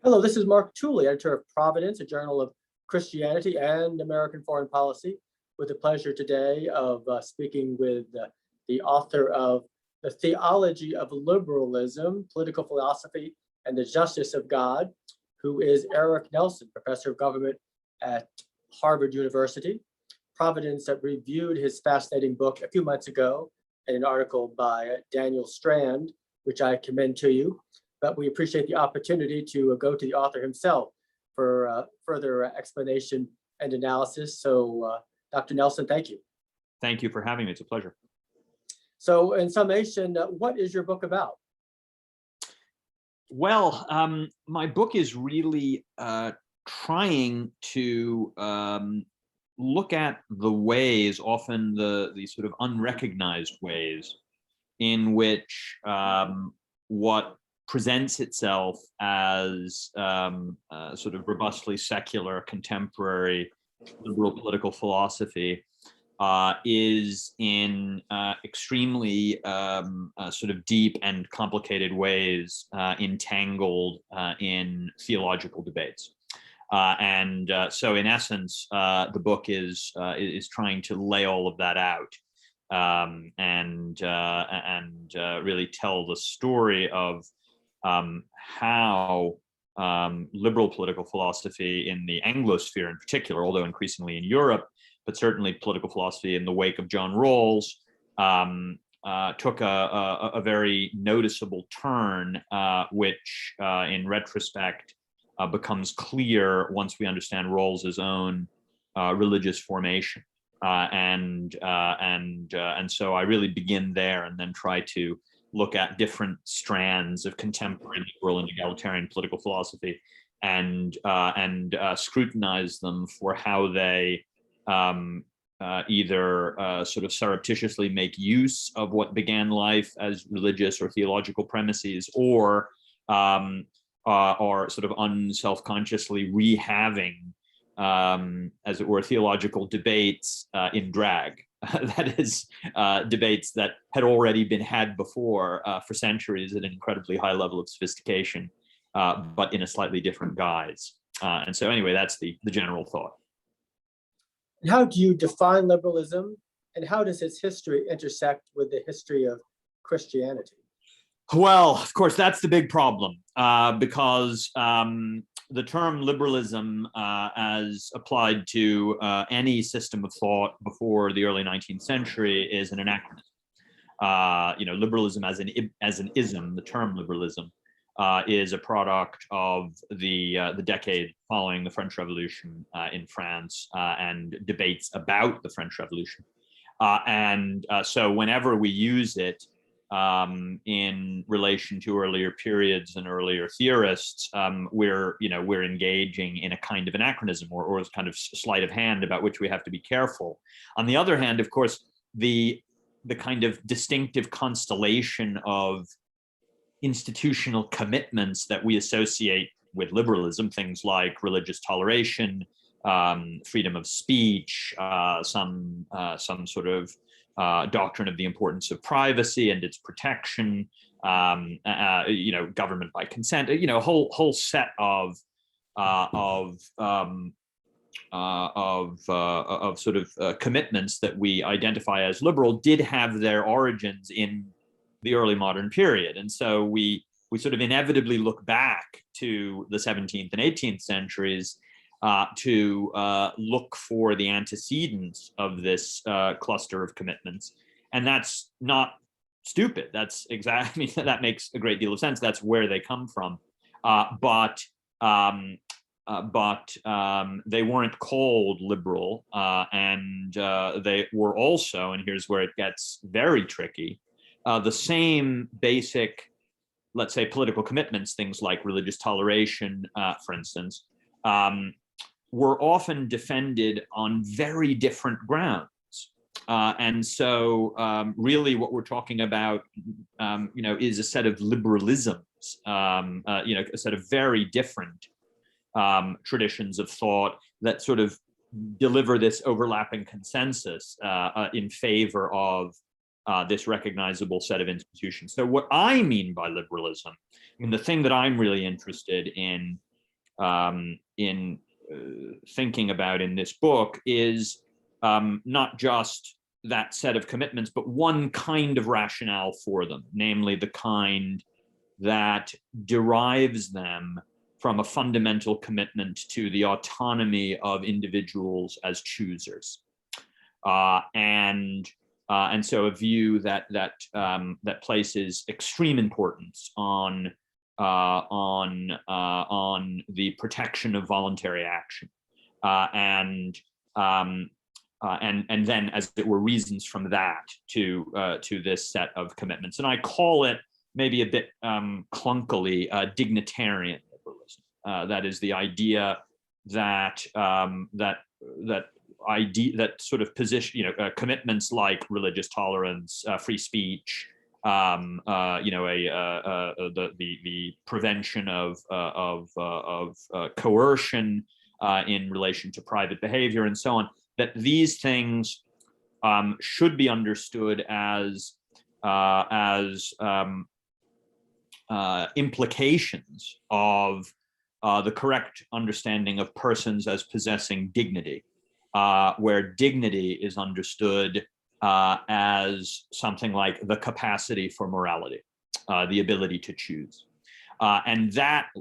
Hello, this is Mark Tooley, editor of Providence, a journal of Christianity and American foreign policy, with the pleasure today of speaking with the author of The Theology of Liberalism, Political Philosophy, and the Justice of God, who is Eric Nelson, professor of government at Harvard University. Providence reviewed his fascinating book a few months ago in an article by Daniel Strand, which I commend to you. But we appreciate the opportunity to go to the author himself for further explanation and analysis. So, Dr. Nelson, thank you. Thank you for having me. It's a pleasure. So, in summation, what is your book about? Well, my book is really trying to look at the ways, often the sort of unrecognized ways, in which what presents itself as sort of robustly secular, contemporary, liberal political philosophy is in extremely sort of deep and complicated ways entangled in theological debates. So in essence, the book is trying to lay all of that out and really tell the story of how liberal political philosophy in the Anglosphere in particular, although increasingly in Europe, but certainly political philosophy in the wake of John Rawls, took a very noticeable turn, which in retrospect becomes clear once we understand Rawls's own religious formation. And so I really begin there and then try to look at different strands of contemporary liberal and egalitarian political philosophy and scrutinize them for how they either sort of surreptitiously make use of what began life as religious or theological premises, or are sort of unselfconsciously rehaving, as it were, theological debates in drag. That is, debates that had already been had before for centuries at an incredibly high level of sophistication, but in a slightly different guise. And so anyway, that's the general thought. And how do you define liberalism, and how does its history intersect with the history of Christianity? Well, of course, that's the big problem, because the term liberalism, as applied to any system of thought before the early 19th century, is an anachronism. Liberalism as an ism, the term liberalism, is a product of the decade following the French Revolution in France and debates about the French Revolution. So whenever we use it in relation to earlier periods and earlier theorists, we're engaging in a kind of anachronism or a kind of sleight of hand about which we have to be careful. On the other hand, of course, the kind of distinctive constellation of institutional commitments that we associate with liberalism, things like religious toleration, freedom of speech, some sort of doctrine of the importance of privacy and its protection, government by consent, a whole set of sort of commitments that we identify as liberal did have their origins in the early modern period. And so we sort of inevitably look back to the 17th and 18th centuries to look for the antecedents of this cluster of commitments. And that's not stupid. That's exactly, that makes a great deal of sense. That's where they come from. But they weren't called liberal, and they were also, and here's where it gets very tricky, the same basic, let's say, political commitments, things like religious toleration, for instance, were often defended on very different grounds. And so really what we're talking about, is a set of liberalisms, a set of very different traditions of thought that sort of deliver this overlapping consensus in favor of this recognizable set of institutions. So what I mean by liberalism, I mean, the thing that I'm really interested in in thinking about in this book is not just that set of commitments, but one kind of rationale for them, namely the kind that derives them from a fundamental commitment to the autonomy of individuals as choosers, and so a view that places extreme importance on the protection of voluntary action, and then, as it were, reasons from that to this set of commitments. And I call it, maybe a bit clunkily, dignitarian liberalism. That is the idea that sort of position, commitments like religious tolerance, free speech, the prevention of coercion in relation to private behavior and so on, that these things should be understood as implications of the correct understanding of persons as possessing dignity, where dignity is understood as something like the capacity for morality, the ability to choose. And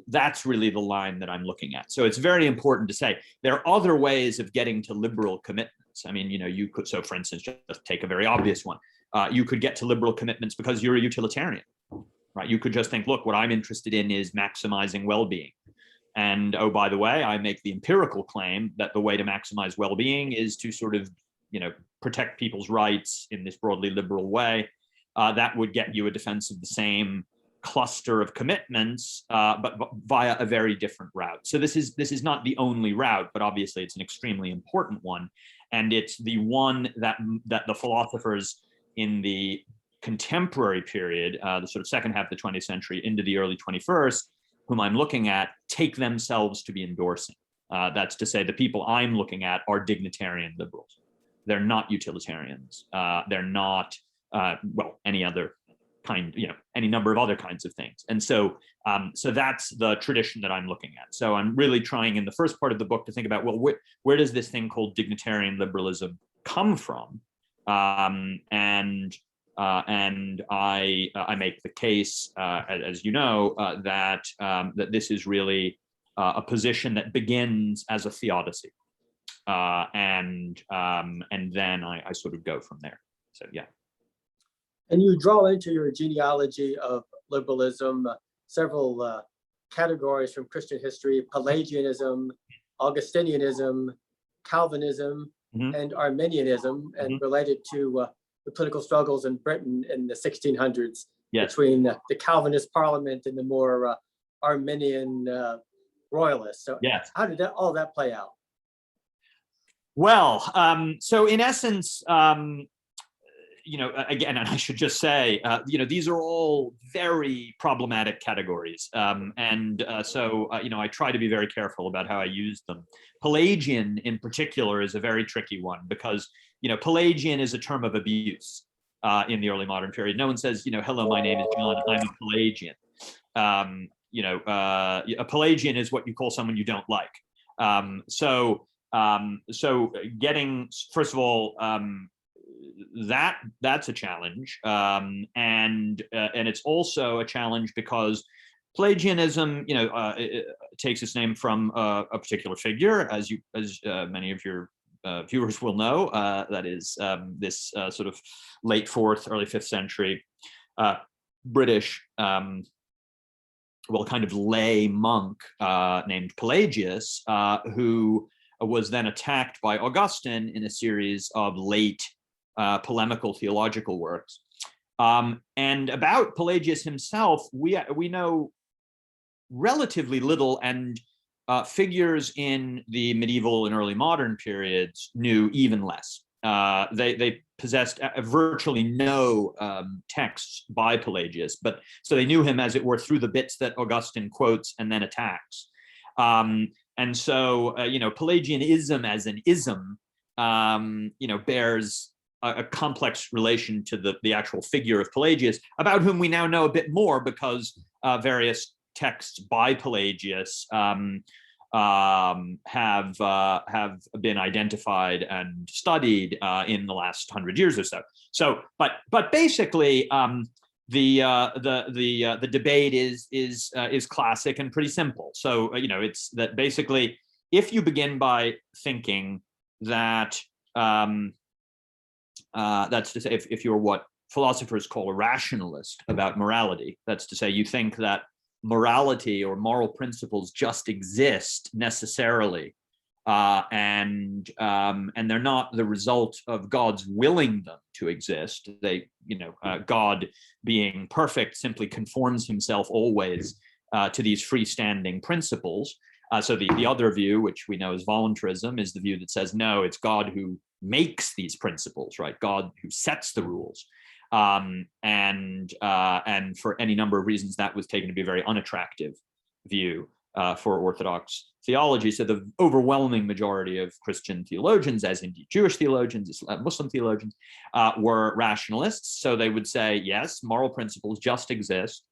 that's really the line that I'm looking at. So it's very important to say there are other ways of getting to liberal commitments. I mean, you could, so for instance, just take a very obvious one. You could get to liberal commitments because you're a utilitarian, right? You could just think, look, what I'm interested in is maximizing well-being. And oh, by the way, I make the empirical claim that the way to maximize well-being is to sort of, protect people's rights in this broadly liberal way. That would get you a defense of the same cluster of commitments, but via a very different route. So this is not the only route, but obviously it's an extremely important one, and it's the one that the philosophers in the contemporary period, the sort of second half of the 20th century into the early 21st, whom I'm looking at, take themselves to be endorsing. That's to say, the people I'm looking at are dignitarian liberals. They're not utilitarians. They're not, any other kind, any number of other kinds of things. And so that's the tradition that I'm looking at. So I'm really trying in the first part of the book to think about, well, where does this thing called dignitarian liberalism come from? And I make the case, as you know, that this is really a position that begins as a theodicy, and then I sort of go from there. So yeah. And you draw into your genealogy of liberalism several categories from Christian history: Pelagianism, Augustinianism, Calvinism, and Arminianism, and related to the political struggles in Britain in the 1600s, between the Calvinist Parliament and the more Arminian royalists. So how did all that play out? Well, so in essence, again, and I should just say, these are all very problematic categories. So I try to be very careful about how I use them. Pelagian in particular is a very tricky one because, Pelagian is a term of abuse in the early modern period. No one says, hello, my name is John, I'm a Pelagian. A Pelagian is what you call someone you don't like. So getting, first of all, that's a challenge, and it's also a challenge because Pelagianism, it takes its name from a particular figure, as many of your viewers will know. That is this sort of late 4th, early 5th century British, kind of lay monk named Pelagius, who was then attacked by Augustine in a series of late polemical theological works. And about Pelagius himself, we know relatively little, and figures in the medieval and early modern periods knew even less. They possessed virtually no texts by Pelagius, but so they knew him, as it were, through the bits that Augustine quotes and then attacks. And so, Pelagianism as an ism, bears a complex relation to the actual figure of Pelagius, about whom we now know a bit more because various texts by Pelagius have been identified and studied in the last 100 years or so. So, but basically, the debate is classic and pretty simple. So it's that basically, if you begin by thinking that that's to say, if you're what philosophers call a rationalist about morality, that's to say you think that morality or moral principles just exist necessarily, and they're not the result of God's willing them to exist. They, God being perfect simply conforms himself always to these freestanding principles. So the other view, which we know as voluntarism, is the view that says, no, it's God who makes these principles, right? God who sets the rules. And for any number of reasons, that was taken to be a very unattractive view for Orthodox theology. So the overwhelming majority of Christian theologians, as indeed Jewish theologians, Muslim theologians, were rationalists. So they would say, yes, moral principles just exist,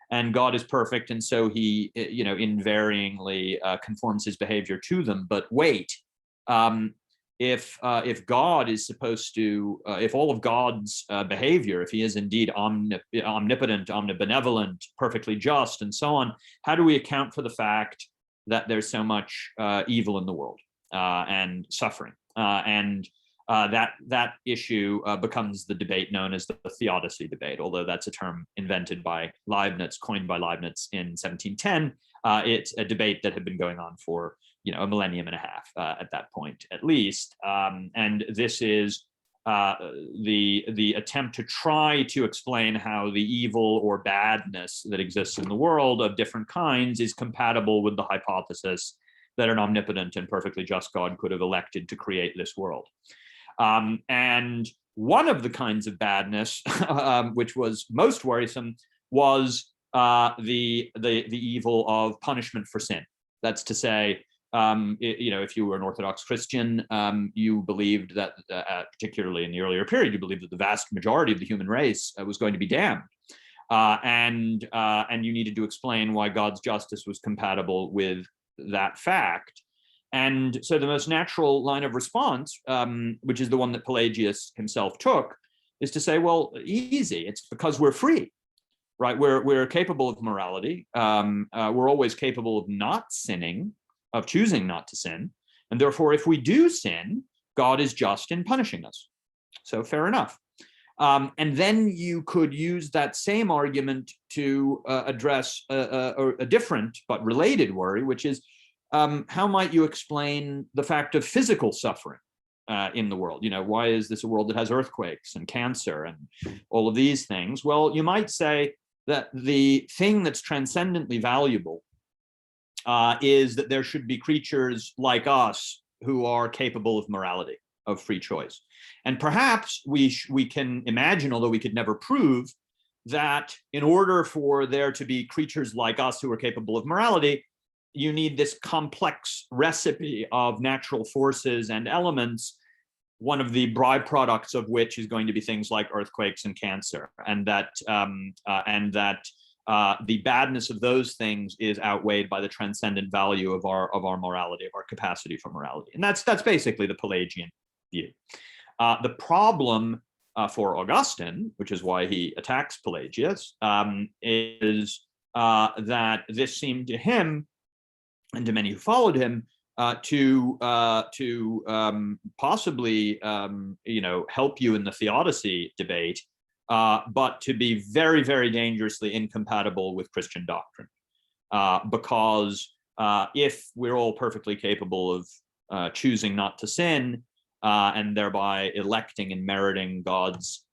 and God is perfect, and so he, invariably conforms his behavior to them. But wait, if God is supposed to, if all of God's behavior, if he is indeed omnipotent, omnibenevolent, perfectly just, and so on, how do we account for the fact that there's so much evil in the world and suffering? That issue becomes the debate known as the theodicy debate, although that's a term invented by Leibniz, coined by Leibniz in 1710. It's a debate that had been going on for a millennium and a half at that point, at least. And this is the attempt to try to explain how the evil or badness that exists in the world of different kinds is compatible with the hypothesis that an omnipotent and perfectly just God could have elected to create this world. And one of the kinds of badness, which was most worrisome, was the evil of punishment for sin. That's to say, if you were an Orthodox Christian, you believed that, particularly in the earlier period, you believed that the vast majority of the human race was going to be damned, and you needed to explain why God's justice was compatible with that fact. And so the most natural line of response, which is the one that Pelagius himself took, is to say, well, easy, it's because we're free, right? We're capable of morality. We're always capable of not sinning, of choosing not to sin. And therefore, if we do sin, God is just in punishing us. So fair enough. And then you could use that same argument to address a different but related worry, which is, how might you explain the fact of physical suffering in the world? Why is this a world that has earthquakes and cancer and all of these things? Well, you might say that the thing that's transcendently valuable is that there should be creatures like us who are capable of morality, of free choice. And perhaps we can imagine, although we could never prove, that in order for there to be creatures like us who are capable of morality, you need this complex recipe of natural forces and elements, one of the byproducts of which is going to be things like earthquakes and cancer, and that the badness of those things is outweighed by the transcendent value of our morality, of our capacity for morality. And that's basically the Pelagian view. The problem for Augustine, which is why he attacks Pelagius, is that this seemed to him, and to many who followed him, to possibly help you in the theodicy debate, but to be very, very dangerously incompatible with Christian doctrine, because if we're all perfectly capable of choosing not to sin, and thereby electing and meriting God's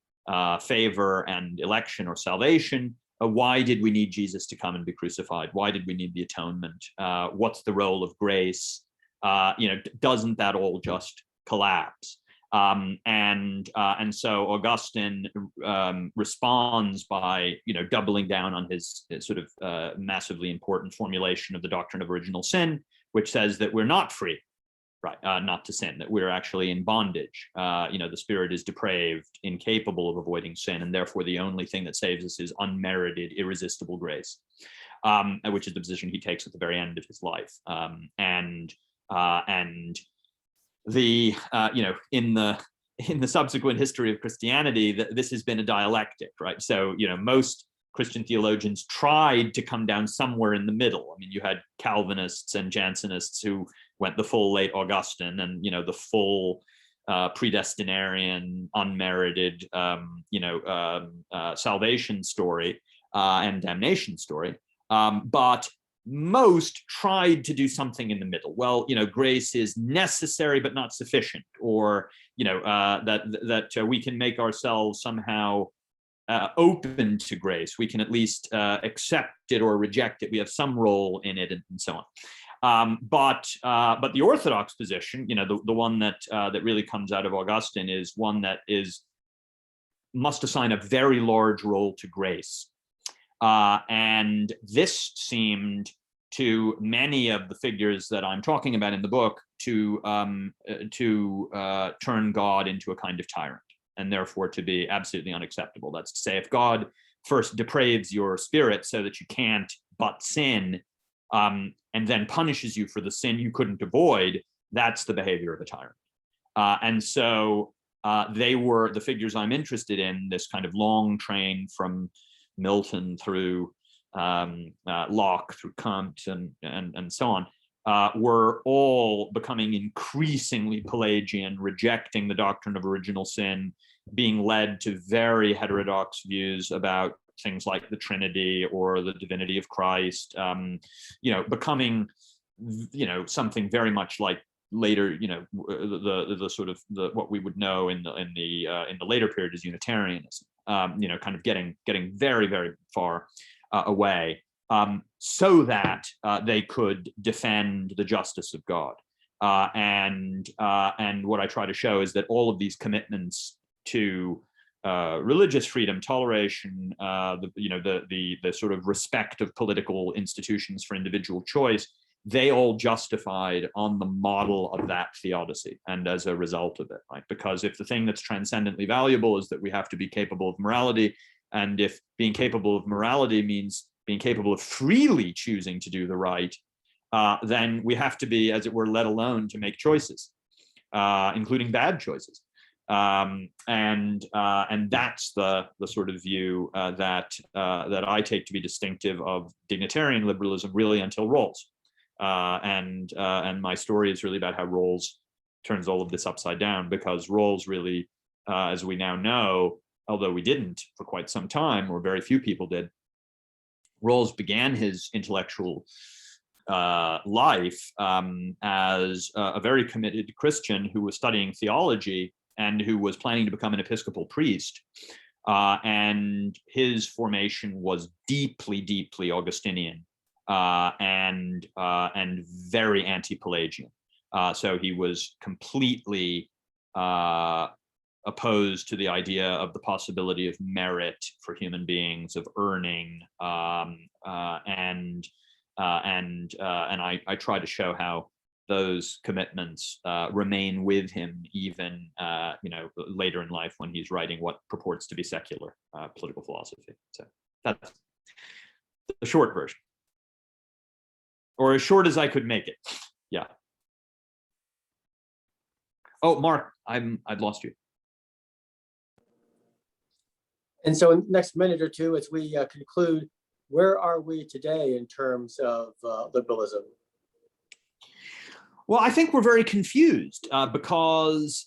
favor and election or salvation, why did we need Jesus to come and be crucified? Why did we need the atonement? What's the role of grace? Doesn't that all just collapse? And so Augustine responds by doubling down on his sort of massively important formulation of the doctrine of original sin, which says that we're not free, right, not to sin, that we're actually in bondage. The spirit is depraved, incapable of avoiding sin, and therefore the only thing that saves us is unmerited, irresistible grace. which is the position he takes at the very end of his life. And the in the subsequent history of Christianity, this has been a dialectic, right? So most Christian theologians tried to come down somewhere in the middle. I mean, you had Calvinists and Jansenists who went the full late Augustine, and the full predestinarian, unmerited, salvation story and damnation story. But most tried to do something in the middle. Well, grace is necessary but not sufficient, or that we can make ourselves somehow open to grace. We can at least accept it or reject it. We have some role in it, and so on. But the orthodox position, the one that really comes out of Augustine, is one that must assign a very large role to grace. And this seemed to many of the figures that I'm talking about in the book to turn God into a kind of tyrant, and therefore to be absolutely unacceptable. That's to say, if God first depraves your spirit so that you can't but sin, and then punishes you for the sin you couldn't avoid, that's the behavior of a tyrant. And so they were the figures I'm interested in, this kind of long train from Milton through Locke, through Kant, and so on, were all becoming increasingly Pelagian, rejecting the doctrine of original sin, being led to very heterodox views about things like the Trinity or the divinity of Christ, becoming, something very much like later, the sort of what we would know in the later period as Unitarianism, kind of getting very, very far away, so that they could defend the justice of God. And what I try to show is that all of these commitments to religious freedom, toleration, the sort of respect of political institutions for individual choice, they all justified on the model of that theodicy, and as a result of it, right? Because if the thing that's transcendently valuable is that we have to be capable of morality, and if being capable of morality means being capable of freely choosing to do the right, then we have to be, as it were, let alone to make choices, including bad choices. And that's the sort of view that I take to be distinctive of dignitarian liberalism, really, until Rawls. And my story is really about how Rawls turns all of this upside down, because Rawls really, as we now know, although we didn't for quite some time, or very few people did, Rawls began his intellectual life as a very committed Christian who was studying theology and who was planning to become an Episcopal priest. And his formation was deeply, deeply Augustinian, and very anti-Pelagian. So he was completely opposed to the idea of the possibility of merit for human beings, of earning, and I try to show how those commitments remain with him even later in life, when he's writing what purports to be secular political philosophy. So that's the short version, or as short as I could make it. Yeah. Oh, Mark, I've lost you. And so in the next minute or two, as we conclude, where are we today in terms of liberalism? Well, I think we're very confused because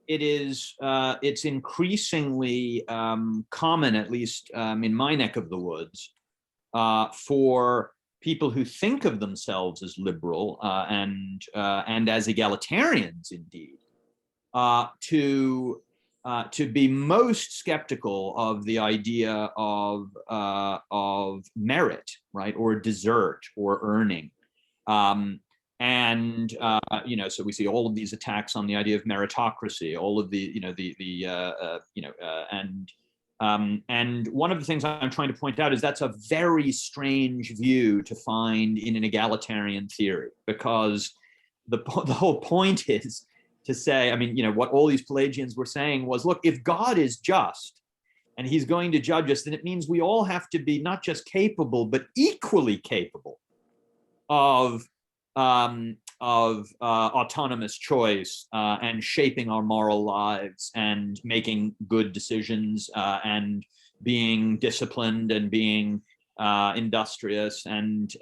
it's increasingly common, at least in my neck of the woods, for people who think of themselves as liberal and as egalitarians, indeed, to be most skeptical of the idea of merit, right, or desert or earning. So we see all of these attacks on the idea of meritocracy, all of and one of the things I'm trying to point out is that's a very strange view to find in an egalitarian theory, because the whole point is to say, what all these Pelagians were saying was, look, if God is just, and he's going to judge us, then it means we all have to be not just capable, but equally capable of autonomous choice and shaping our moral lives and making good decisions and being disciplined and being industrious and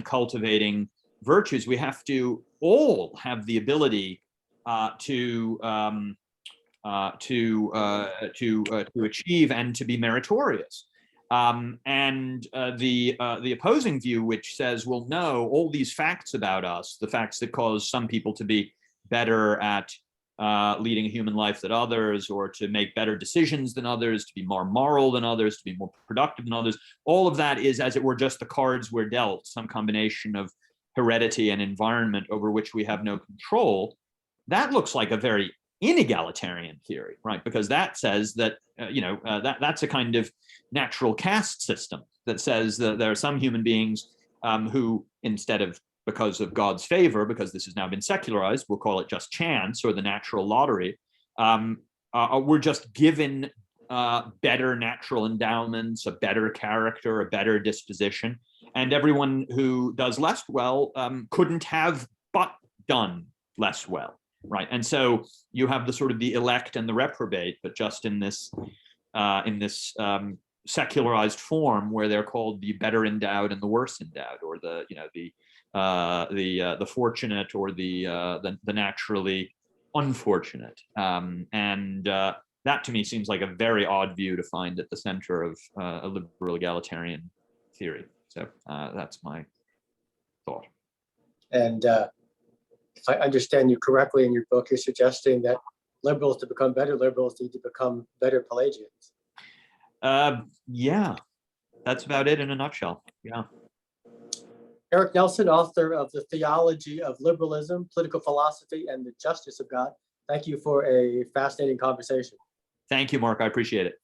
cultivating virtues. We have to all have the ability to achieve and to be meritorious. The opposing view, which says, well, no, all these facts about us, the facts that cause some people to be better at leading a human life than others, or to make better decisions than others, to be more moral than others, to be more productive than others, all of that is, as it were, just the cards we're dealt, some combination of heredity and environment over which we have no control. That looks like a very inegalitarian theory, right? Because that says that that's a kind of natural caste system that says that there are some human beings who, instead of because of God's favor, because this has now been secularized, we'll call it just chance or the natural lottery, we're just given better natural endowments, a better character, a better disposition, and everyone who does less well couldn't have but done less well. Right, and so you have the sort of the elect and the reprobate, but just in this secularized form, where they're called the better endowed and the worse endowed, or the fortunate or the naturally unfortunate, and that to me seems like a very odd view to find at the center of a liberal egalitarian theory. So that's my thought. And if I understand you correctly in your book, you're suggesting that liberals, to become better liberals, need to become better Pelagians. Yeah, that's about it in a nutshell. Yeah. Eric Nelson, author of The Theology of Liberalism, Political Philosophy, and the Justice of God. Thank you for a fascinating conversation. Thank you, Mark. I appreciate it.